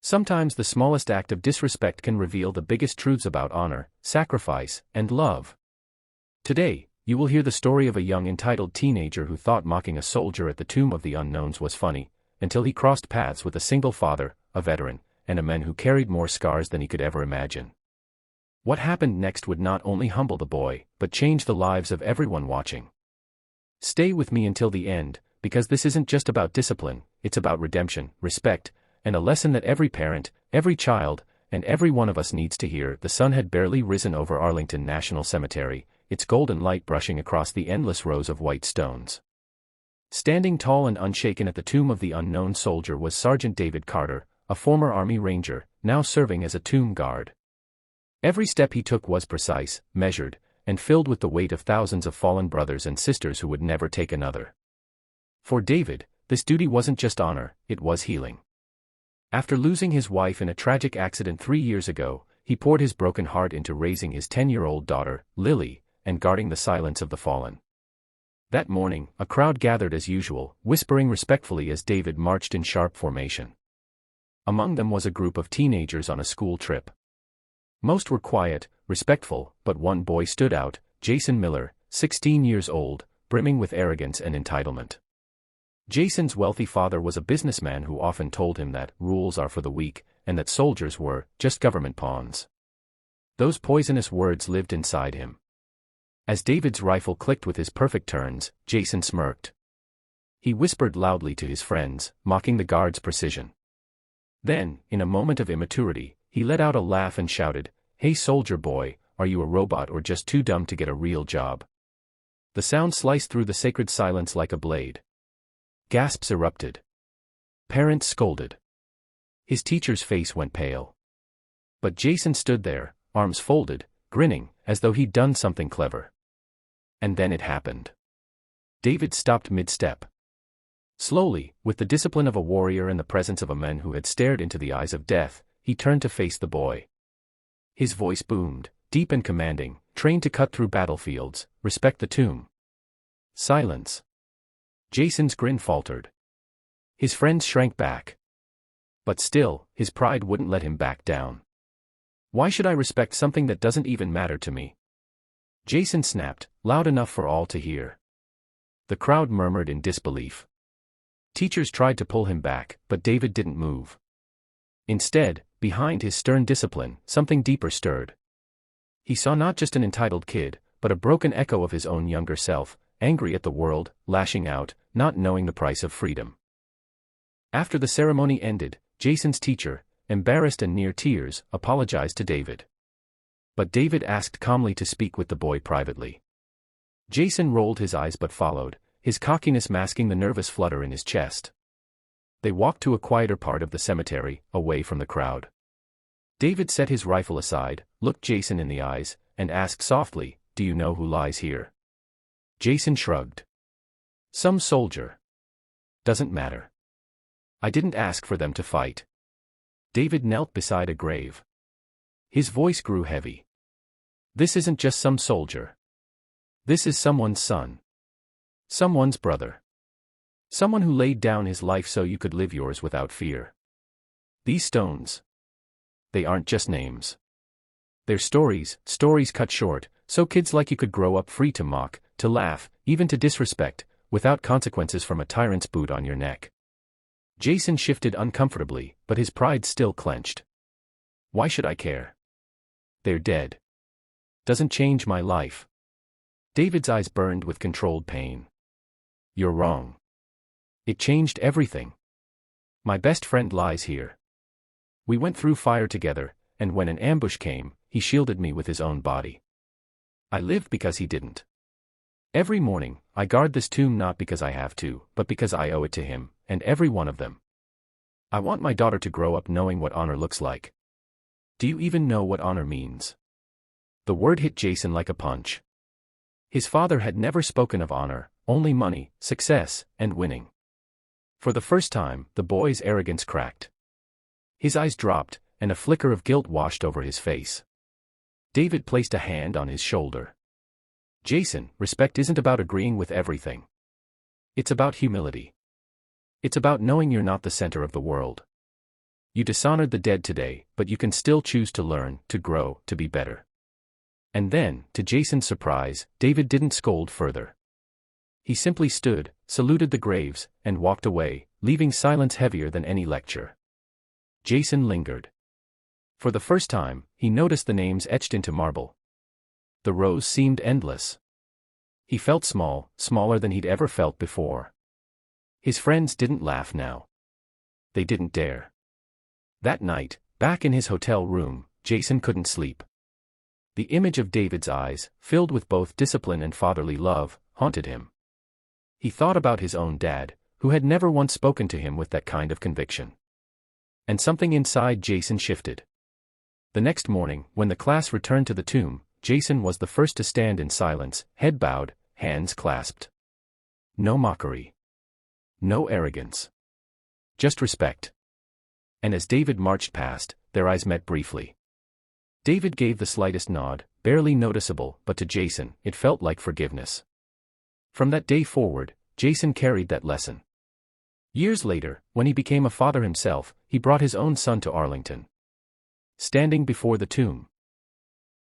Sometimes the smallest act of disrespect can reveal the biggest truths about honor, sacrifice, and love. Today, you will hear the story of a young entitled teenager who thought mocking a soldier at the Tomb of the Unknowns was funny, until he crossed paths with a single father, a veteran, and a man who carried more scars than he could ever imagine. What happened next would not only humble the boy, but change the lives of everyone watching. Stay with me until the end, because this isn't just about discipline, it's about redemption, respect, and a lesson that every parent, every child, and every one of us needs to hear. The sun had barely risen over Arlington National Cemetery, its golden light brushing across the endless rows of white stones. Standing tall and unshaken at the tomb of the unknown soldier was Sergeant David Carter, a former Army Ranger, now serving as a tomb guard. Every step he took was precise, measured, and filled with the weight of thousands of fallen brothers and sisters who would never take another. For David, this duty wasn't just honor, it was healing. After losing his wife in a tragic accident 3 years ago, he poured his broken heart into raising his 10-year-old daughter, Lily, and guarding the silence of the fallen. That morning, a crowd gathered as usual, whispering respectfully as David marched in sharp formation. Among them was a group of teenagers on a school trip. Most were quiet, respectful, but one boy stood out, Jason Miller, 16 years old, brimming with arrogance and entitlement. Jason's wealthy father was a businessman who often told him that rules are for the weak, and that soldiers were just government pawns. Those poisonous words lived inside him. As David's rifle clicked with his perfect turns, Jason smirked. He whispered loudly to his friends, mocking the guard's precision. Then, in a moment of immaturity, he let out a laugh and shouted, "Hey soldier boy, are you a robot or just too dumb to get a real job?" The sound sliced through the sacred silence like a blade. Gasps erupted. Parents scolded. His teacher's face went pale. But Jason stood there, arms folded, grinning, as though he'd done something clever. And then it happened. David stopped mid-step. Slowly, with the discipline of a warrior and the presence of a man who had stared into the eyes of death, he turned to face the boy. His voice boomed, deep and commanding, trained to cut through battlefields. "Respect the tomb." Silence. Jason's grin faltered. His friends shrank back. But still, his pride wouldn't let him back down. "Why should I respect something that doesn't even matter to me?" Jason snapped, loud enough for all to hear. The crowd murmured in disbelief. Teachers tried to pull him back, but David didn't move. Instead, behind his stern discipline, something deeper stirred. He saw not just an entitled kid, but a broken echo of his own younger self, angry at the world, lashing out, not knowing the price of freedom. After the ceremony ended, Jason's teacher, embarrassed and near tears, apologized to David. But David asked calmly to speak with the boy privately. Jason rolled his eyes but followed, his cockiness masking the nervous flutter in his chest. They walked to a quieter part of the cemetery, away from the crowd. David set his rifle aside, looked Jason in the eyes, and asked softly, "Do you know who lies here?" Jason shrugged. "Some soldier. Doesn't matter. I didn't ask for them to fight." David knelt beside a grave. His voice grew heavy. "This isn't just some soldier. This is someone's son. Someone's brother. Someone who laid down his life so you could live yours without fear. These stones. They aren't just names. They're stories, stories cut short, so kids like you could grow up free to mock, to laugh, even to disrespect, without consequences from a tyrant's boot on your neck." Jason shifted uncomfortably, but his pride still clenched. "Why should I care? They're dead. Doesn't change my life." David's eyes burned with controlled pain. "You're wrong. It changed everything. My best friend lies here. We went through fire together, and when an ambush came, he shielded me with his own body. I lived because he didn't. Every morning, I guard this tomb not because I have to, but because I owe it to him, and every one of them. I want my daughter to grow up knowing what honor looks like." "Do you even know what honor means?" The word hit Jason like a punch. His father had never spoken of honor, only money, success, and winning. For the first time, the boy's arrogance cracked. His eyes dropped, and a flicker of guilt washed over his face. David placed a hand on his shoulder. "Jason, respect isn't about agreeing with everything. It's about humility. It's about knowing you're not the center of the world. You dishonored the dead today, but you can still choose to learn, to grow, to be better. And then, to Jason's surprise, David didn't scold further. He simply stood, saluted the graves, and walked away, leaving silence heavier than any lecture. Jason lingered. For the first time, he noticed the names etched into marble. The rows seemed endless. He felt small, smaller than he'd ever felt before. His friends didn't laugh now. They didn't dare. That night, back in his hotel room, Jason couldn't sleep. The image of David's eyes, filled with both discipline and fatherly love, haunted him. He thought about his own dad, who had never once spoken to him with that kind of conviction. And something inside Jason shifted. The next morning, when the class returned to the tomb, Jason was the first to stand in silence, head bowed, hands clasped. No mockery. No arrogance. Just respect. And as David marched past, their eyes met briefly. David gave the slightest nod, barely noticeable, but to Jason, it felt like forgiveness. From that day forward, Jason carried that lesson. Years later, when he became a father himself, he brought his own son to Arlington. Standing before the tomb,